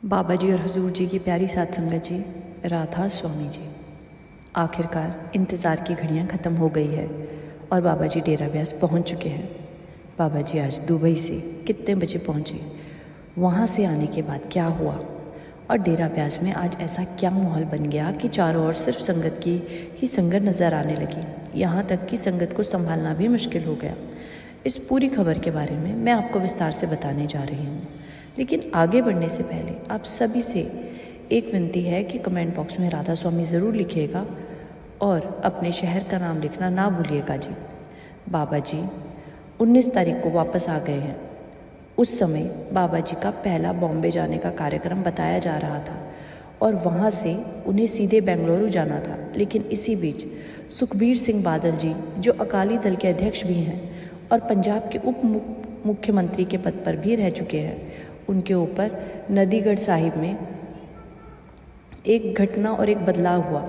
बाबा जी और हुजूर जी की प्यारी साथ संगत जी, राधा स्वामी जी। आखिरकार इंतज़ार की घड़ियां ख़त्म हो गई है और बाबा जी डेरा ब्यास पहुंच चुके हैं। बाबा जी आज दुबई से कितने बजे पहुंचे, वहां से आने के बाद क्या हुआ और डेरा ब्यास में आज ऐसा क्या माहौल बन गया कि चारों ओर सिर्फ संगत की ही संगत नज़र आने लगी। यहाँ तक कि संगत को संभालना भी मुश्किल हो गया। इस पूरी खबर के बारे में मैं आपको विस्तार से बताने जा रही हूँ, लेकिन आगे बढ़ने से पहले आप सभी से एक विनती है कि कमेंट बॉक्स में राधा स्वामी ज़रूर लिखिएगा और अपने शहर का नाम लिखना ना भूलिएगा जी। बाबा जी 19 तारीख को वापस आ गए हैं। उस समय बाबा जी का पहला बॉम्बे जाने का कार्यक्रम बताया जा रहा था और वहाँ से उन्हें सीधे बेंगलुरु जाना था। लेकिन इसी बीच सुखबीर सिंह बादल जी, जो अकाली दल के अध्यक्ष भी हैं और पंजाब के उप मुख्यमंत्री के पद पर भी रह चुके हैं, उनके ऊपर नदीगढ़ साहिब में एक घटना और एक बदलाव हुआ।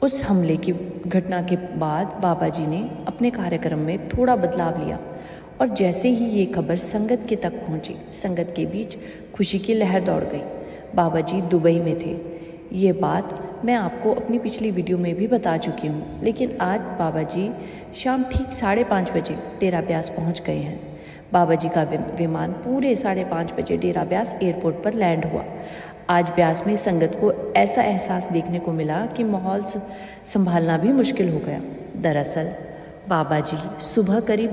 उस हमले की घटना के बाद बाबा जी ने अपने कार्यक्रम में थोड़ा बदलाव लिया और जैसे ही ये खबर संगत के तक पहुंची, संगत के बीच खुशी की लहर दौड़ गई। बाबा जी दुबई में थे। ये बात मैं आपको अपनी पिछली वीडियो में भी बता चुकी हूँ, लेकिन आज बाबा जी शाम ठीक 5:30 बजे डेरा ब्यास पहुँच गए हैं। बाबा जी का विमान पूरे 5:30 बजे डेरा ब्यास एयरपोर्ट पर लैंड हुआ। आज ब्यास में संगत को ऐसा एहसास देखने को मिला कि माहौल संभालना भी मुश्किल हो गया। दरअसल बाबा जी सुबह करीब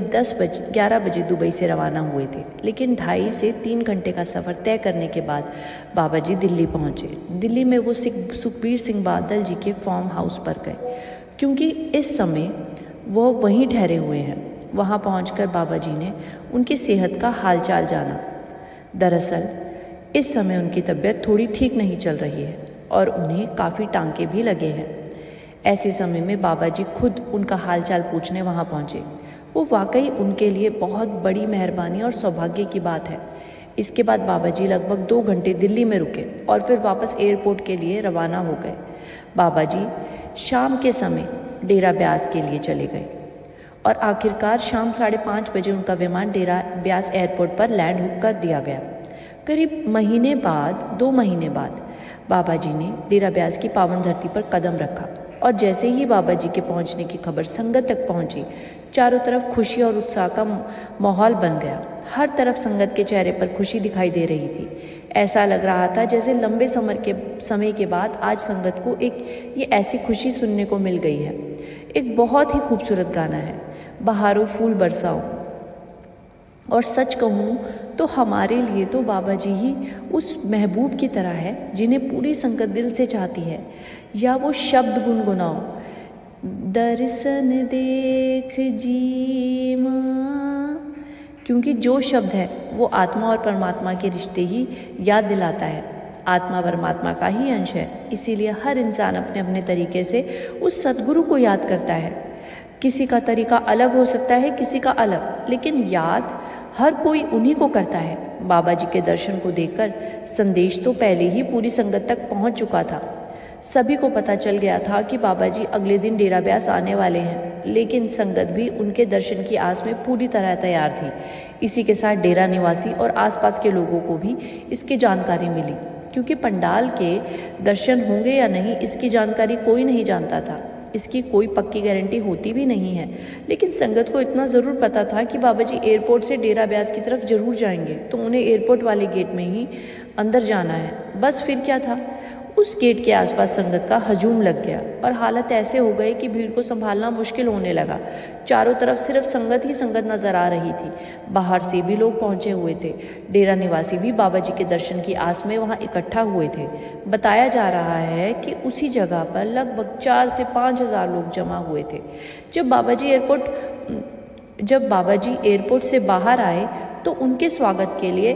11 बजे दुबई से रवाना हुए थे, लेकिन 2.5 से 3 घंटे का सफ़र तय करने के बाद बाबा जी दिल्ली पहुंचे। दिल्ली में वो सुखबीर सिंह बादल जी के फार्म हाउस पर गए, क्योंकि इस समय वो वहीं ठहरे हुए हैं। वहाँ पहुंचकर बाबा जी ने उनकी सेहत का हालचाल जाना। दरअसल इस समय उनकी तबीयत थोड़ी ठीक नहीं चल रही है और उन्हें काफ़ी टांके भी लगे हैं। ऐसे समय में बाबा जी खुद उनका हालचाल पूछने वहाँ पहुँचे। वो वाकई उनके लिए बहुत बड़ी मेहरबानी और सौभाग्य की बात है। इसके बाद बाबा जी लगभग 2 घंटे दिल्ली में रुके और फिर वापस एयरपोर्ट के लिए रवाना हो गए। बाबा जी शाम के समय डेरा ब्यास के लिए चले गए और आखिरकार शाम 5:30 बजे उनका विमान डेरा ब्यास एयरपोर्ट पर लैंड कर दिया गया। करीब 2 महीने बाद बाबा जी ने डेरा ब्यास की पावन धरती पर कदम रखा और जैसे ही बाबा जी के पहुंचने की खबर संगत तक पहुंची, चारों तरफ खुशी और उत्साह का माहौल बन गया। हर तरफ संगत के चेहरे पर खुशी दिखाई दे रही थी। ऐसा लग रहा था जैसे लंबे समय के बाद आज संगत को ये ऐसी खुशी सुनने को मिल गई है। एक बहुत ही खूबसूरत गाना है, बहारों फूल बरसाओ। और सच कहूँ तो हमारे लिए तो बाबा जी ही उस महबूब की तरह है जिन्हें पूरी संगत दिल से चाहती है। या वो शब्द गुनगुनाओ, दर्शन देख जी माँ, क्योंकि जो शब्द है वो आत्मा और परमात्मा के रिश्ते ही याद दिलाता है। आत्मा परमात्मा का ही अंश है, इसीलिए हर इंसान अपने अपने तरीके से उस सद्गुरु को याद करता है। किसी का तरीका अलग हो सकता है, किसी का अलग, लेकिन याद हर कोई उन्हीं को करता है। बाबा जी के दर्शन को देखकर संदेश तो पहले ही पूरी संगत तक पहुंच चुका था। सभी को पता चल गया था कि बाबा जी अगले दिन डेरा ब्यास आने वाले हैं, लेकिन संगत भी उनके दर्शन की आस में पूरी तरह तैयार थी। इसी के साथ डेरा निवासी और आसपास के लोगों को भी इसकी जानकारी मिली, क्योंकि पंडाल के दर्शन होंगे या नहीं इसकी जानकारी कोई नहीं जानता था। इसकी कोई पक्की गारंटी होती भी नहीं है, लेकिन संगत को इतना ज़रूर पता था कि बाबा जी एयरपोर्ट से डेरा ब्यास की तरफ ज़रूर जाएंगे, तो उन्हें एयरपोर्ट वाले गेट में ही अंदर जाना है। बस फिर क्या था, उस गेट के आसपास संगत का हजूम लग गया और हालत ऐसे हो गई कि भीड़ को संभालना मुश्किल होने लगा। चारों तरफ सिर्फ संगत ही संगत नजर आ रही थी। बाहर से भी लोग पहुंचे हुए थे। डेरा निवासी भी बाबा जी के दर्शन की आस में वहां इकट्ठा हुए थे। बताया जा रहा है कि उसी जगह पर लगभग 4 से 5 हज़ार लोग जमा हुए थे। जब बाबा जी एयरपोर्ट से बाहर आए तो उनके स्वागत के लिए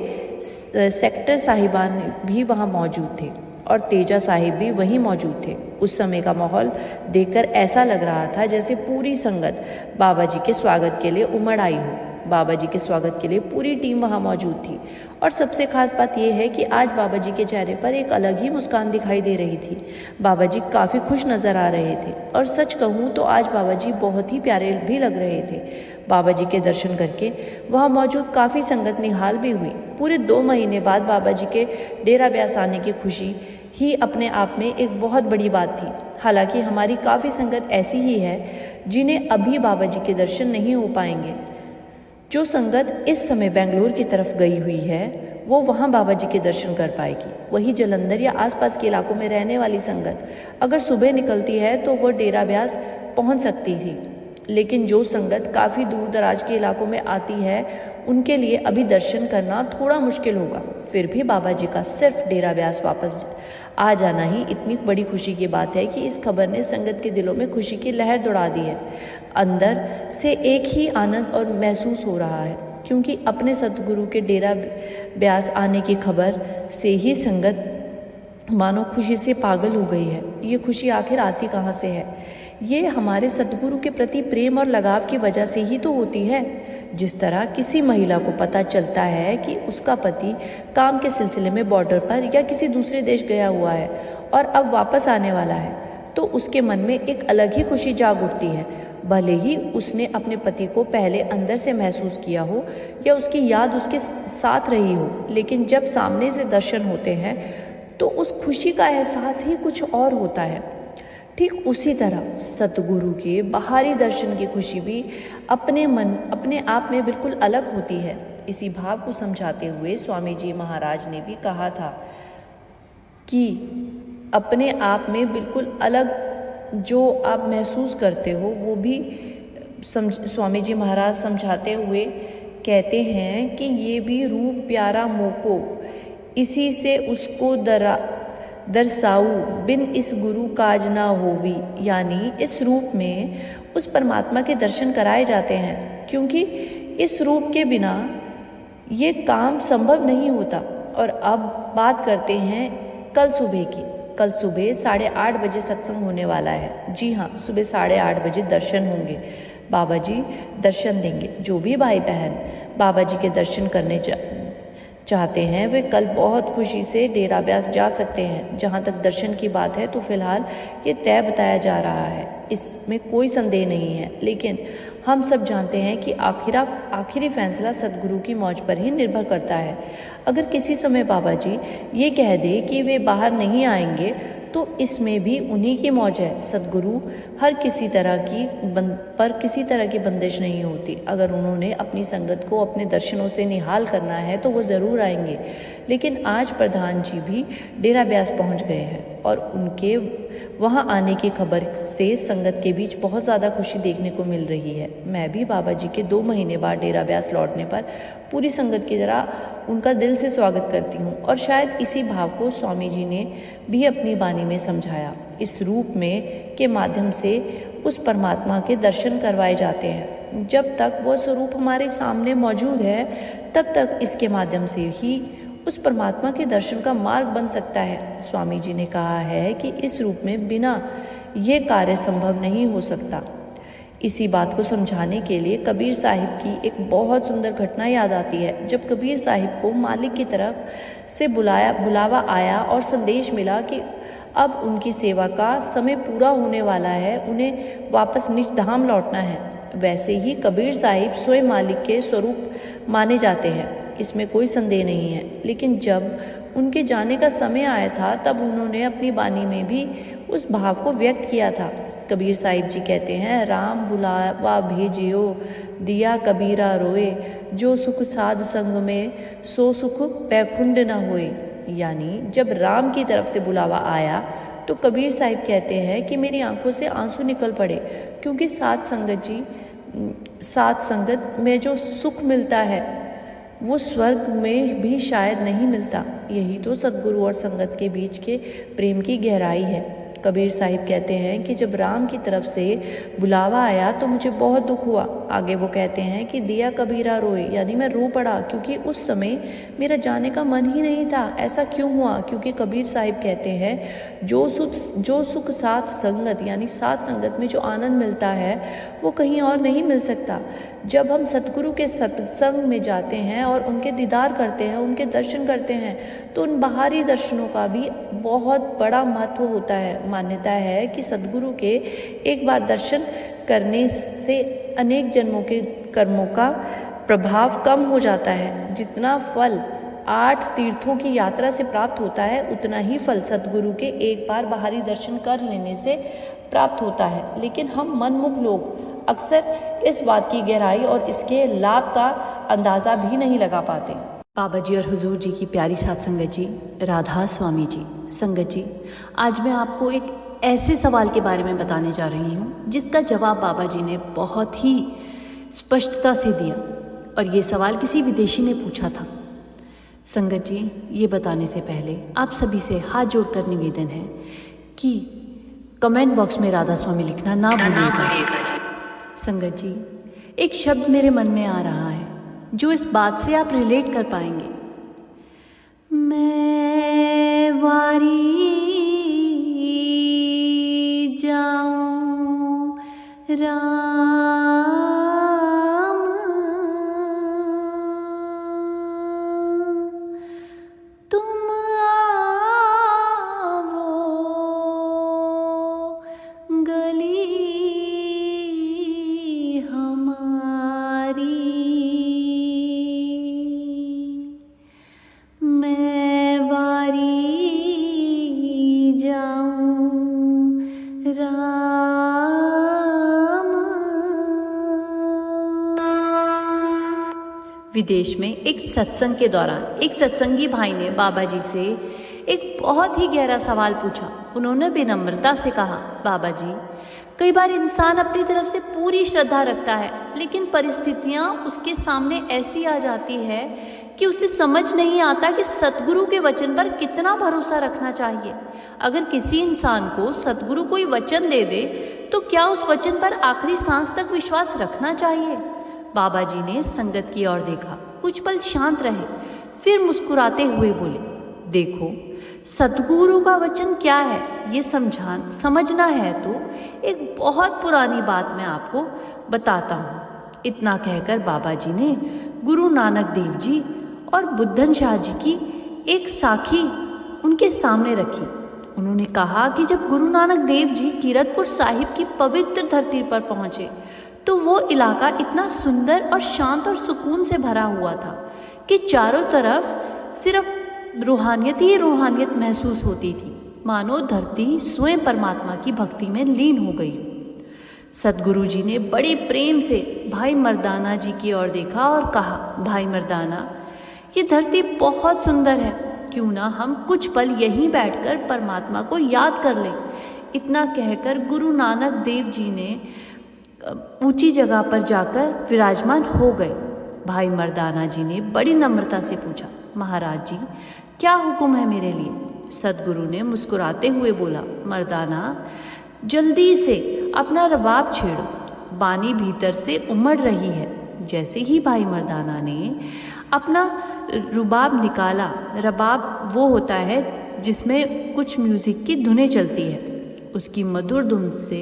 सेक्टर साहिबान भी वहाँ मौजूद थे और तेजा साहिब भी वहीं मौजूद थे। उस समय का माहौल देखकर ऐसा लग रहा था जैसे पूरी संगत बाबा जी के स्वागत के लिए उमड़ आई हो। बाबा जी के स्वागत के लिए पूरी टीम वहाँ मौजूद थी और सबसे खास बात यह है कि आज बाबा जी के चेहरे पर एक अलग ही मुस्कान दिखाई दे रही थी। बाबा जी काफ़ी खुश नज़र आ रहे थे और सच कहूँ तो आज बाबा जी बहुत ही प्यारे भी लग रहे थे। बाबा जी के दर्शन करके वहाँ मौजूद काफ़ी संगत निहाल भी हुई। पूरे 2 महीने बाद बाबा जी के डेरा ब्यास आने की खुशी ही अपने आप में एक बहुत बड़ी बात थी। हालांकि हमारी काफ़ी संगत ऐसी ही है जिन्हें अभी बाबा जी के दर्शन नहीं हो पाएंगे। जो संगत इस समय बेंगलुरु की तरफ गई हुई है वो वहाँ बाबा जी के दर्शन कर पाएगी। वही जलंधर या आसपास के इलाकों में रहने वाली संगत अगर सुबह निकलती है तो वो डेरा ब्यास पहुँच सकती थी, लेकिन जो संगत काफ़ी दूर दराज के इलाकों में आती है उनके लिए अभी दर्शन करना थोड़ा मुश्किल होगा। फिर भी बाबा जी का सिर्फ डेरा ब्यास वापस आ जाना ही इतनी बड़ी खुशी की बात है कि इस खबर ने संगत के दिलों में खुशी की लहर दौड़ा दी है। अंदर से एक ही आनंद और महसूस हो रहा है, क्योंकि अपने सतगुरु के डेरा ब्यास आने की खबर से ही संगत मानो खुशी से पागल हो गई है। ये खुशी आखिर आती कहाँ से है? ये हमारे सतगुरु के प्रति प्रेम और लगाव की वजह से ही तो होती है। जिस तरह किसी महिला को पता चलता है कि उसका पति काम के सिलसिले में बॉर्डर पर या किसी दूसरे देश गया हुआ है और अब वापस आने वाला है, तो उसके मन में एक अलग ही खुशी जाग उठती है। भले ही उसने अपने पति को पहले अंदर से महसूस किया हो या उसकी याद उसके साथ रही हो, लेकिन जब सामने से दर्शन होते हैं तो उस खुशी का एहसास ही कुछ और होता है। ठीक उसी तरह सतगुरु के बाहरी दर्शन की खुशी भी अपने आप में बिल्कुल अलग होती है। इसी भाव को समझाते हुए स्वामी जी महाराज ने भी कहा था कि अपने आप में बिल्कुल अलग जो आप महसूस करते हो वो भी स्वामी जी महाराज समझाते हुए कहते हैं कि ये भी रूप प्यारा मोको, इसी से उसको दरसाऊ, बिन इस गुरु काज ना होवी। यानी इस रूप में उस परमात्मा के दर्शन कराए जाते हैं, क्योंकि इस रूप के बिना ये काम संभव नहीं होता। और अब बात करते हैं कल सुबह की। कल सुबह 8:30 बजे सत्संग होने वाला है। जी हाँ, सुबह 8:30 बजे दर्शन होंगे। बाबा जी दर्शन देंगे। जो भी भाई बहन बाबा जी के दर्शन करने चाहते हैं वे कल बहुत खुशी से डेरा ब्यास जा सकते हैं। जहाँ तक दर्शन की बात है तो फिलहाल ये तय बताया जा रहा है, इसमें कोई संदेह नहीं है। लेकिन हम सब जानते हैं कि आखिरी फैसला सतगुरु की मौज पर ही निर्भर करता है। अगर किसी समय बाबा जी ये कह दे कि वे बाहर नहीं आएंगे तो इसमें भी उन्हीं की मौज है। सतगुरु किसी तरह की बंदिश नहीं होती। अगर उन्होंने अपनी संगत को अपने दर्शनों से निहाल करना है तो वो ज़रूर आएंगे। लेकिन आज प्रधान जी भी डेरा ब्यास पहुंच गए हैं और उनके वहां आने की खबर से संगत के बीच बहुत ज़्यादा खुशी देखने को मिल रही है। मैं भी बाबा जी के 2 महीने बाद डेरा ब्यास लौटने पर पूरी संगत की तरह उनका दिल से स्वागत करती हूँ और शायद इसी भाव को स्वामी जी ने भी अपनी बानी में समझाया। इस रूप में के माध्यम से उस परमात्मा के दर्शन करवाए जाते हैं। जब तक वह स्वरूप हमारे सामने मौजूद है तब तक इसके माध्यम से ही उस परमात्मा के दर्शन का मार्ग बन सकता है। स्वामी जी ने कहा है कि इस रूप में बिना ये कार्य संभव नहीं हो सकता। इसी बात को समझाने के लिए कबीर साहिब की एक बहुत सुंदर घटना याद आती है। जब कबीर साहिब को मालिक की तरफ से बुलावा आया और संदेश मिला कि अब उनकी सेवा का समय पूरा होने वाला है, उन्हें वापस निज धाम लौटना है। वैसे ही कबीर साहिब स्वयं मालिक के स्वरूप माने जाते हैं, इसमें कोई संदेह नहीं है। लेकिन जब उनके जाने का समय आया था तब उन्होंने अपनी बानी में भी उस भाव को व्यक्त किया था। कबीर साहिब जी कहते हैं, राम बुलावा भेजियो दिया कबीरा रोए, जो सुख साध संग में सो सुख पैखुंड न होए। यानी जब राम की तरफ से बुलावा आया तो कबीर साहिब कहते हैं कि मेरी आंखों से आंसू निकल पड़े, क्योंकि साथ संगत में जो सुख मिलता है वो स्वर्ग में भी शायद नहीं मिलता। यही तो सतगुरु और संगत के बीच के प्रेम की गहराई है। कबीर साहिब कहते हैं कि जब राम की तरफ से बुलावा आया तो मुझे बहुत दुख हुआ। आगे वो कहते हैं कि दिया कबीरा रोए, यानी मैं रो पड़ा क्योंकि उस समय मेरा जाने का मन ही नहीं था। ऐसा क्यों हुआ? क्योंकि कबीर साहिब कहते हैं जो सुख साथ संगत, यानी साथ संगत में जो आनंद मिलता है वो कहीं और नहीं मिल सकता। जब हम सतगुरु के सत्संग में जाते हैं और उनके दीदार करते हैं, उनके दर्शन करते हैं, तो उन बाहरी दर्शनों का भी बहुत बड़ा महत्व होता है। मान्यता है कि सतगुरु के एक बार दर्शन करने से अनेक जन्मों के कर्मों का प्रभाव कम हो जाता है। जितना फल 8 तीर्थों की यात्रा से प्राप्त होता है, उतना ही फल सतगुरु के एक बार बाहरी दर्शन कर लेने से प्राप्त होता है। लेकिन हम मनमुख लोग अक्सर इस बात की गहराई और इसके लाभ का अंदाज़ा भी नहीं लगा पाते। बाबा जी और हुजूर जी की प्यारी साथ संगत जी, राधा स्वामी जी। संगत जी, आज मैं आपको एक ऐसे सवाल के बारे में बताने जा रही हूँ जिसका जवाब बाबा जी ने बहुत ही स्पष्टता से दिया, और ये सवाल किसी विदेशी ने पूछा था। संगत जी, ये बताने से पहले आप सभी से हाथ जोड़कर निवेदन है कि कमेंट बॉक्स में राधा स्वामी लिखना ना भूलिएगा जी। संगत जी, एक शब्द मेरे मन में आ रहा है जो इस बात से आप रिलेट कर पाएंगे। मैं वारी जाऊं राम, तुम आवो गली हमारी, मैं वारी जाऊं राम। विदेश में एक सत्संग के दौरान एक सत्संगी भाई ने बाबा जी से एक बहुत ही गहरा सवाल पूछा। उन्होंने विनम्रता से कहा, बाबा जी, कई बार इंसान अपनी तरफ से पूरी श्रद्धा रखता है, लेकिन परिस्थितियां उसके सामने ऐसी आ जाती है कि उसे समझ नहीं आता कि सतगुरु के वचन पर कितना भरोसा रखना चाहिए। अगर किसी इंसान को सतगुरु कोई वचन दे दे तो क्या उस वचन पर आखिरी सांस तक विश्वास रखना चाहिए? बाबा जी ने संगत की ओर देखा, कुछ पल शांत रहे, फिर मुस्कुराते हुए बोले, देखो, सतगुरु का वचन क्या है ये समझना है तो एक बहुत पुरानी बात मैं आपको बताता हूँ। इतना कहकर बाबा जी ने गुरु नानक देव जी और बुद्धन शाह जी की एक साखी उनके सामने रखी। उन्होंने कहा कि जब गुरु नानक देव जी कीरतपुर साहिब की पवित्र धरती पर पहुँचे तो वो इलाका इतना सुंदर और शांत और सुकून से भरा हुआ था कि चारों तरफ सिर्फ रूहानियत ही रूहानियत महसूस होती थी, मानो धरती स्वयं परमात्मा की भक्ति में लीन हो गई। सतगुरु जी ने बड़े प्रेम से भाई मर्दाना जी की ओर देखा और कहा, भाई मर्दाना, ये धरती बहुत सुंदर है, क्यों ना हम कुछ पल यहीं बैठकर परमात्मा को याद कर लें। इतना कहकर गुरु नानक देव जी ने ऊंची जगह पर जाकर विराजमान हो गए। भाई मर्दाना जी ने बड़ी नम्रता से पूछा, महाराज जी, क्या हुक्म है मेरे लिए? सतगुरु ने मुस्कुराते हुए बोला, मर्दाना, जल्दी से अपना रबाब छेड़ो, बानी भीतर से उमड़ रही है। जैसे ही भाई मर्दाना ने अपना रुबाब निकाला, रबाब वो होता है जिसमें कुछ म्यूज़िक की धुनें चलती है, उसकी मधुर धुन से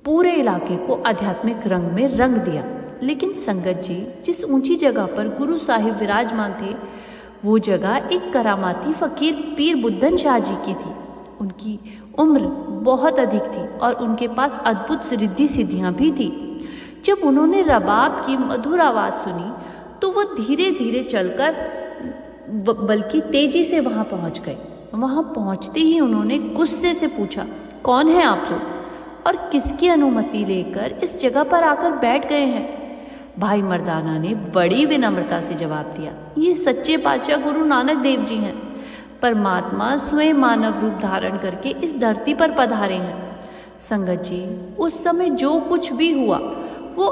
पूरे इलाके को आध्यात्मिक रंग में रंग दिया। लेकिन संगत जी, जिस ऊंची जगह पर गुरु साहिब विराजमान थे, वो जगह एक करामाती फ़कीर पीर बुद्धन शाह जी की थी। उनकी उम्र बहुत अधिक थी और उनके पास अद्भुत रिद्धि सिद्धियाँ भी थी। जब उन्होंने रबाब की मधुर आवाज़ सुनी तो वो धीरे धीरे चलकर बल्कि तेजी से वहाँ पहुँच गए। वहाँ पहुँचते ही उन्होंने गुस्से से पूछा, कौन है आप लोग और किसकी अनुमति लेकर इस जगह पर आकर बैठ गए हैं? भाई मर्दाना ने बड़ी विनम्रता से जवाब दिया, ये सच्चे पातशाह गुरु नानक देव जी हैं। परमात्मा स्वयं मानव रूप धारण करके इस धरती पर पधारे हैं। संगत जी, उस समय जो कुछ भी हुआ वो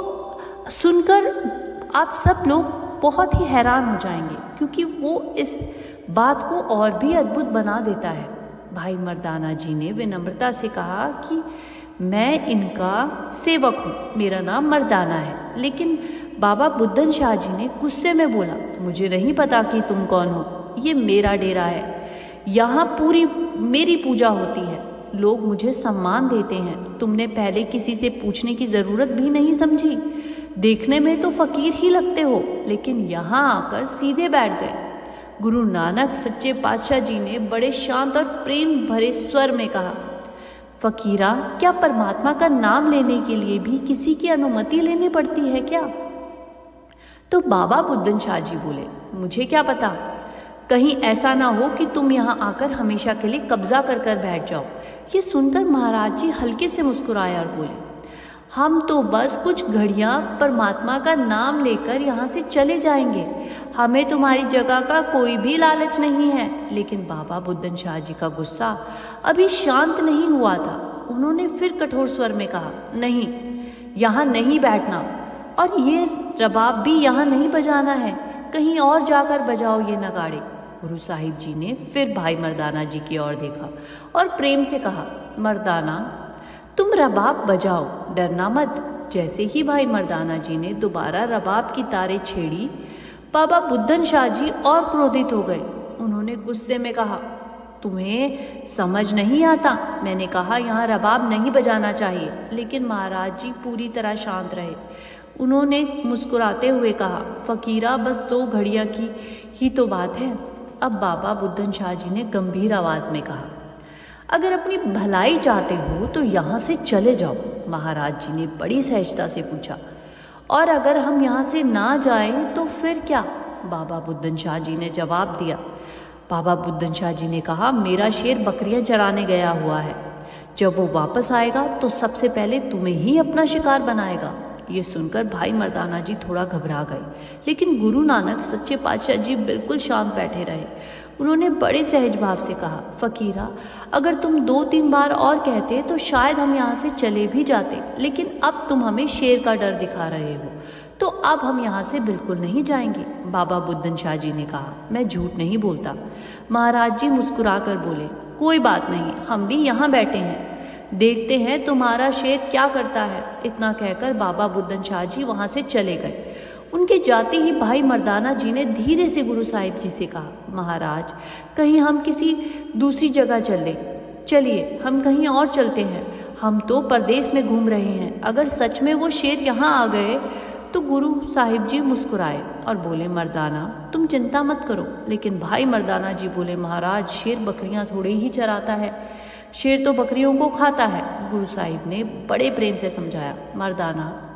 सुनकर आप सब लोग बहुत ही हैरान हो जाएंगे, क्योंकि वो इस बात को और भी अद्भुत बना देता है। भाई मर्दाना जी ने विनम्रता से कहा कि मैं इनका सेवक हूँ, मेरा नाम मर्दाना है। लेकिन बाबा बुद्धन शाह जी ने गुस्से में बोला, मुझे नहीं पता कि तुम कौन हो, ये मेरा डेरा है, यहाँ पूरी मेरी पूजा होती है, लोग मुझे सम्मान देते हैं। तुमने पहले किसी से पूछने की ज़रूरत भी नहीं समझी। देखने में तो फ़कीर ही लगते हो, लेकिन यहाँ आकर सीधे बैठ गए। गुरु नानक सच्चे पातशाह जी ने बड़े शांत और प्रेम भरे स्वर में कहा, फ़कीरा, क्या परमात्मा का नाम लेने के लिए भी किसी की अनुमति लेनी पड़ती है क्या? तो बाबा बुद्धन शाह जी बोले, मुझे क्या पता, कहीं ऐसा ना हो कि तुम यहाँ आकर हमेशा के लिए कब्जा कर कर बैठ जाओ। ये सुनकर महाराज जी हल्के से मुस्कुराए और बोले, हम तो बस कुछ घड़ियाँ परमात्मा का नाम लेकर यहाँ से चले जाएंगे, हमें तुम्हारी जगह का कोई भी लालच नहीं है। लेकिन बाबा बुद्धन शाह जी का गुस्सा अभी शांत नहीं हुआ था। उन्होंने फिर कठोर स्वर में कहा, नहीं, यहाँ नहीं बैठना, और ये रबाब भी यहाँ नहीं बजाना है, कहीं और जाकर बजाओ ये नगाड़े। गुरु साहिब जी ने फिर भाई मर्दाना जी की ओर देखा और प्रेम से कहा, मर्दाना, तुम रबाब बजाओ, डरना मत। जैसे ही भाई मर्दाना जी ने दोबारा रबाब की तारें छेड़ी, बाबा बुद्धन शाह जी और क्रोधित हो गए। उन्होंने गुस्से में कहा, तुम्हें समझ नहीं आता, मैंने कहा यहाँ रबाब नहीं बजाना चाहिए। लेकिन महाराज जी पूरी तरह शांत रहे। उन्होंने मुस्कुराते हुए कहा, फ़कीरा, बस 2 घड़ियाँ की ही तो बात है। अब बाबा बुद्धन शाह जी ने गंभीर आवाज़ में कहा, अगर अपनी भलाई चाहते हो तो यहाँ से चले जाओ। महाराज जी ने बड़ी सहजता से पूछा, और अगर हम यहाँ से ना जाएं तो फिर क्या? बाबा बुद्धन शाह जी ने जवाब दिया। बाबा बुद्धन शाह जी ने कहा, मेरा शेर बकरियां चराने गया हुआ है, जब वो वापस आएगा तो सबसे पहले तुम्हें ही अपना शिकार बनाएगा। ये सुनकर भाई मर्दाना जी थोड़ा घबरा गए, लेकिन गुरु नानक सच्चे पातशाह जी बिल्कुल शांत बैठे रहे। उन्होंने बड़े सहज भाव से कहा, फ़कीरा, अगर तुम 2-3 बार और कहते तो शायद हम यहाँ से चले भी जाते, लेकिन अब तुम हमें शेर का डर दिखा रहे हो, तो अब हम यहाँ से बिल्कुल नहीं जाएंगे। बाबा बुद्धन शाह जी ने कहा, मैं झूठ नहीं बोलता। महाराज जी मुस्कुरा कर बोले, कोई बात नहीं, हम भी यहाँ बैठे हैं, देखते हैं तुम्हारा शेर क्या करता है। इतना कहकर बाबा बुद्धन शाह जी वहाँ से चले गए। उनके जाते ही भाई मर्दाना जी ने धीरे से गुरु साहिब जी से कहा, महाराज, कहीं हम किसी दूसरी जगह चलिए, हम कहीं और चलते हैं, हम तो परदेश में घूम रहे हैं। अगर सच में वो शेर यहाँ आ गए तो गुरु साहिब जी मुस्कुराए और बोले, मर्दाना, तुम चिंता मत करो। लेकिन भाई मर्दाना जी बोले, महाराज, शेर बकरियां थोड़े ही चराता है, शेर तो बकरियों को खाता है। गुरु साहिब ने बड़े प्रेम से समझाया, मर्दाना,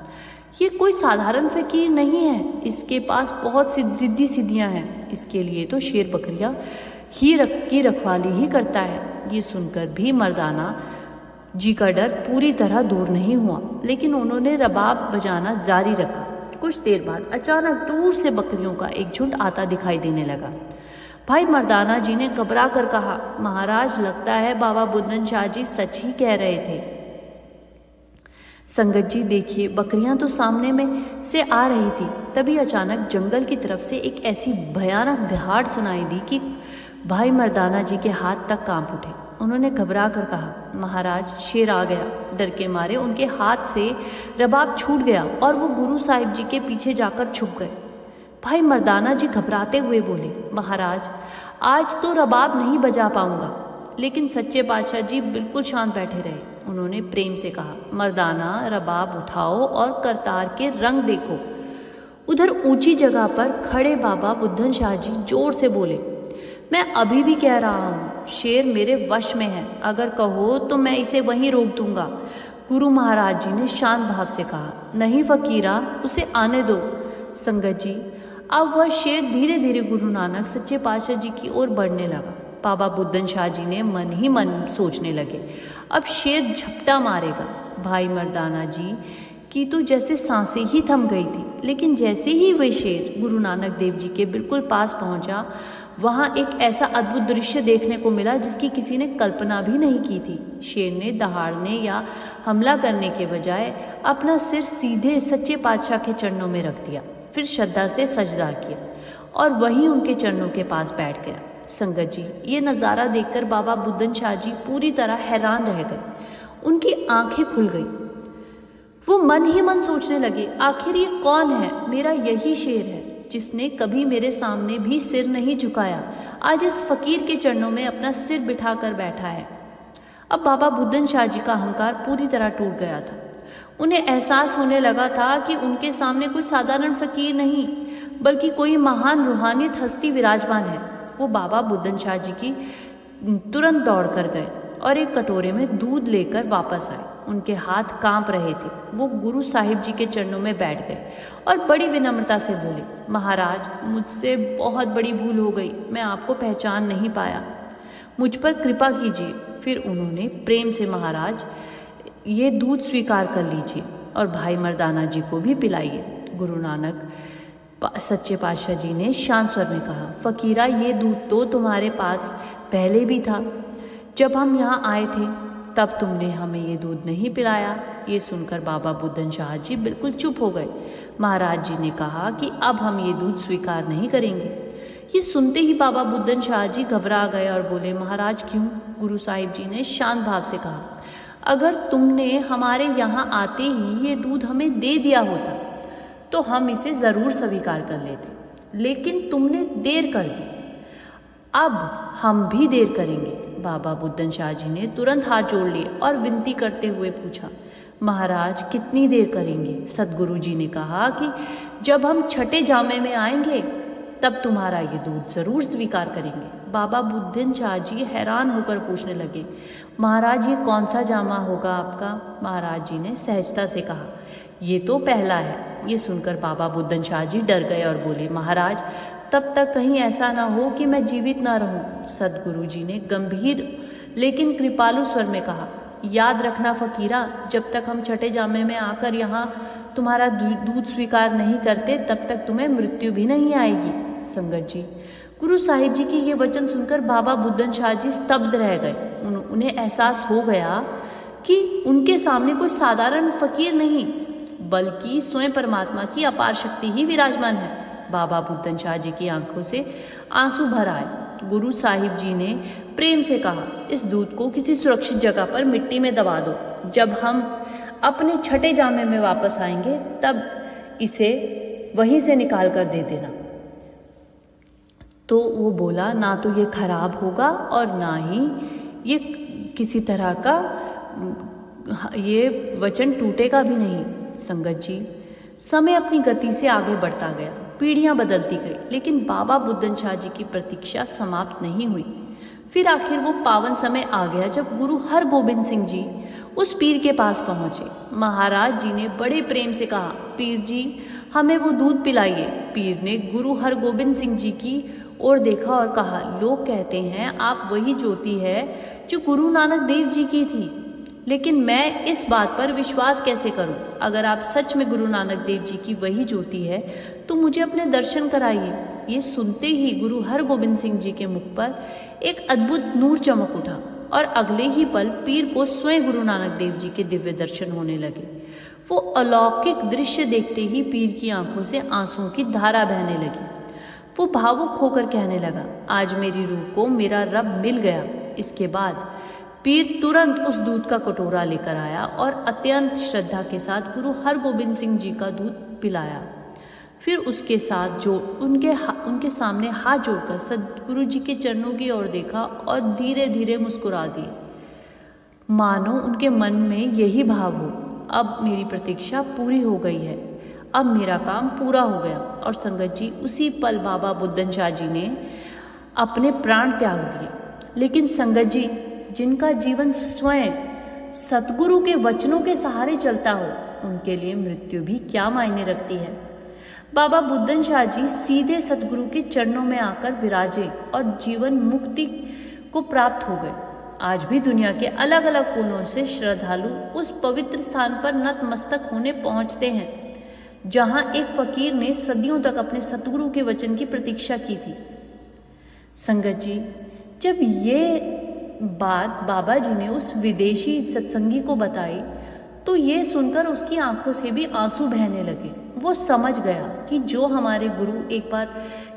ये कोई साधारण फ़कीर नहीं है, इसके पास बहुत सी रिद्धि सिद्धियाँ हैं, इसके लिए तो शेर बकरियाँ की रखवाली ही करता है। ये सुनकर भी मर्दाना जी का डर पूरी तरह दूर नहीं हुआ, लेकिन उन्होंने रबाब बजाना जारी रखा। कुछ देर बाद अचानक दूर से बकरियों का एक झुंड आता दिखाई देने लगा। भाई मर्दाना जी ने घबरा कर कहा, महाराज, लगता है बाबा बुद्धन शाह जी सच ही कह रहे थे। संगत जी देखिए, बकरियां तो सामने में से आ रही थी। तभी अचानक जंगल की तरफ से एक ऐसी भयानक दहाड़ सुनाई दी कि भाई मर्दाना जी के हाथ तक कांप उठे। उन्होंने घबरा कर कहा, महाराज, शेर आ गया। डर के मारे उनके हाथ से रबाब छूट गया और वो गुरु साहिब जी के पीछे जाकर छुप गए। भाई मर्दाना जी घबराते हुए बोले, महाराज, आज तो रबाब नहीं बजा पाऊंगा। लेकिन सच्चे पातशाह जी बिल्कुल शांत बैठे रहे। उन्होंने प्रेम से कहा, मर्दाना, रबाब उठाओ और करतार के रंग देखो। उधर ऊंची जगह पर खड़े बाबा बुद्धन शाह जी जोर से बोले, मैं अभी भी कह रहा हूँ, शेर मेरे वश में है, अगर कहो तो मैं इसे वहीं रोक दूंगा। गुरु महाराज जी ने शांत भाव से कहा, नहीं फ़कीरा, उसे आने दो। संगत जी, अब वह शेर धीरे धीरे गुरु नानक सच्चे पातशाह जी की ओर बढ़ने लगा। बाबा बुद्धन शाह जी ने मन ही मन सोचने लगे, अब शेर झपटा मारेगा। भाई मर्दाना जी की तो जैसे सांसें ही थम गई थी। लेकिन जैसे ही वह शेर गुरु नानक देव जी के बिल्कुल पास पहुंचा, वहाँ एक ऐसा अद्भुत दृश्य देखने को मिला जिसकी किसी ने कल्पना भी नहीं की थी। शेर ने दहाड़ने या हमला करने के बजाय अपना सिर सीधे सच्चे पातशाह के चरणों में रख दिया, फिर श्रद्धा से सजदा किया और वहीं उनके चरणों के पास बैठ गया। संगत जी, ये नज़ारा देखकर बाबा बुद्धन शाह जी पूरी तरह हैरान रह गए। उनकी आंखें खुल गई। वो मन ही मन सोचने लगे, आखिर ये कौन है? मेरा यही शेर है जिसने कभी मेरे सामने भी सिर नहीं झुकाया, आज इस फकीर के चरणों में अपना सिर बिठा कर बैठा है। अब बाबा बुद्दन शाह जी का अहंकार पूरी तरह टूट गया था। उन्हें एहसास होने लगा था कि उनके सामने कोई साधारण फकीर नहीं बल्कि कोई महान रूहानियत हस्ती विराजमान है। वो बाबा बुद्दन शाह जी की तुरंत दौड़ कर गए और एक कटोरे में दूध लेकर वापस आए। उनके हाथ कांप रहे थे। वो गुरु साहिब जी के चरणों में बैठ गए और बड़ी विनम्रता से बोले, महाराज, मुझसे बहुत बड़ी भूल हो गई, मैं आपको पहचान नहीं पाया, मुझ पर कृपा कीजिए। फिर उन्होंने प्रेम से, महाराज, ये दूध स्वीकार कर लीजिए और भाई मर्दाना जी को भी पिलाइए। गुरु नानक सच्चे पातशाह जी ने शांत स्वर में कहा, फकीरा, ये दूध तो तुम्हारे पास पहले भी था। जब हम यहाँ आए थे तब तुमने हमें ये दूध नहीं पिलाया। ये सुनकर बाबा बुद्दन शाह जी बिल्कुल चुप हो गए। महाराज जी ने कहा कि अब हम ये दूध स्वीकार नहीं करेंगे। ये सुनते ही बाबा बुद्दन शाह जी घबरा गए और बोले, महाराज, क्यों? गुरु साहिब जी ने शांत भाव से कहा, अगर तुमने हमारे यहाँ आते ही ये दूध हमें दे दिया होता तो हम इसे ज़रूर स्वीकार कर लेते, लेकिन तुमने देर कर दी, अब हम भी देर करेंगे। बाबा बुद्दन शाह जी ने तुरंत हाथ जोड़ लिए और विनती करते हुए पूछा, महाराज, कितनी देर करेंगे? सद्गुरु जी ने कहा कि जब हम छठे जामे में आएंगे तब तुम्हारा ये दूध ज़रूर स्वीकार करेंगे। बाबा बुद्दन शाह जी हैरान होकर पूछने लगे, महाराज, ये कौन सा जामा होगा आपका? महाराज जी ने सहजता से कहा, ये तो पहला है। ये सुनकर बाबा बुद्दन शाह जी डर गए और बोले, महाराज, तब तक कहीं ऐसा ना हो कि मैं जीवित ना रहूं। सद्गुरु जी ने गंभीर लेकिन कृपालु स्वर में कहा, याद रखना फकीरा, जब तक हम छठे जामे में आकर यहाँ तुम्हारा दूध स्वीकार नहीं करते तब तक तुम्हें मृत्यु भी नहीं आएगी। संगत जी, गुरु साहिब जी की ये वचन सुनकर बाबा बुद्दन शाह जी स्तब्ध रह गए। उन्हें एहसास हो गया कि उनके सामने कोई साधारण फकीर नहीं बल्कि स्वयं परमात्मा की अपार शक्ति ही विराजमान है। बाबा बुद्दन शाह जी की आंखों से आंसू भर आए। गुरु साहिब जी ने प्रेम से कहा, इस दूध को किसी सुरक्षित जगह पर मिट्टी में दबा दो। जब हम अपने छठे जामे में वापस आएंगे तब इसे वहीं से निकाल कर दे देना। तो वो बोला, ना तो ये खराब होगा और ना ही ये किसी तरह का ये वचन टूटेगा भी नहीं। संगत जी, समय अपनी गति से आगे बढ़ता गया, पीढ़ियां बदलती गई, लेकिन बाबा बुद्दन शाह जी की प्रतीक्षा समाप्त नहीं हुई। फिर आखिर वो पावन समय आ गया जब गुरु हरगोबिंद सिंह जी उस पीर के पास पहुंचे। महाराज जी ने बड़े प्रेम से कहा, पीर जी, हमें वो दूध पिलाइए। पीर ने गुरु हरगोबिंद सिंह जी की ओर देखा और कहा, लोग कहते हैं आप वही ज्योति है जो गुरु नानक देव जी की थी, लेकिन मैं इस बात पर विश्वास कैसे करूं? अगर आप सच में गुरु नानक देव जी की वही ज्योति है तो मुझे अपने दर्शन कराइए। ये सुनते ही गुरु हरगोबिंद सिंह जी के मुख पर एक अद्भुत नूर चमक उठा और अगले ही पल पीर को स्वयं गुरु नानक देव जी के दिव्य दर्शन होने लगे। वो अलौकिक दृश्य देखते ही पीर की आंखों से आंसुओं की धारा बहने लगी। वो भावुक होकर कहने लगा, आज मेरी रूह को मेरा रब मिल गया। इसके बाद पीर तुरंत उस दूध का कटोरा लेकर आया और अत्यंत श्रद्धा के साथ गुरु हरगोबिंद सिंह जी का दूध पिलाया। फिर उसके साथ जो उनके सामने हाथ जोड़कर सदगुरु जी के चरणों की ओर देखा और धीरे धीरे मुस्कुरा दिए, मानो उनके मन में यही भाव हो, अब मेरी प्रतीक्षा पूरी हो गई है, अब मेरा काम पूरा हो गया। और संगत जी, उसी पल बाबा बुद्दन शाह जी ने अपने प्राण त्याग दिए। लेकिन संगत जी, जिनका जीवन स्वयं सतगुरु के वचनों के सहारे चलता हो, उनके लिए मृत्यु भी क्या मायने रखती है। बाबा बुद्दन शाह जी सीधे सतगुरु के चरणों में आकर विराजे और जीवन मुक्ति को प्राप्त हो गए। आज भी दुनिया के अलग अलग कोनों से श्रद्धालु उस पवित्र स्थान पर नतमस्तक होने पहुंचते हैं, जहां एक फकीर ने सदियों तक अपने सतगुरु के वचन की प्रतीक्षा की थी। संगत जी, जब ये बात बाबा जी ने उस विदेशी सत्संगी को बताई तो ये सुनकर उसकी आंखों से भी आंसू बहने लगे। वो समझ गया कि जो हमारे गुरु एक बार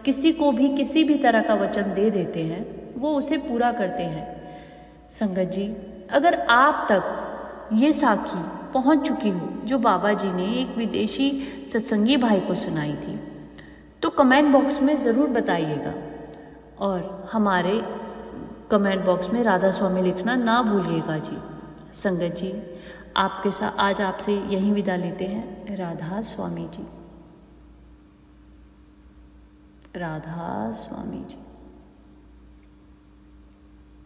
किसी को भी किसी भी तरह का वचन दे देते हैं, वो उसे पूरा करते हैं। संगत जी, अगर आप तक ये साखी पहुंच चुकी हो जो बाबा जी ने एक विदेशी सत्संगी भाई को सुनाई थी, तो कमेंट बॉक्स में ज़रूर बताइएगा। और हमारे कमेंट बॉक्स में राधा स्वामी लिखना ना भूलिएगा जी। संगत जी, आपके साथ आज आपसे यहीं विदा लेते हैं। राधा स्वामी जी, राधा स्वामी जी।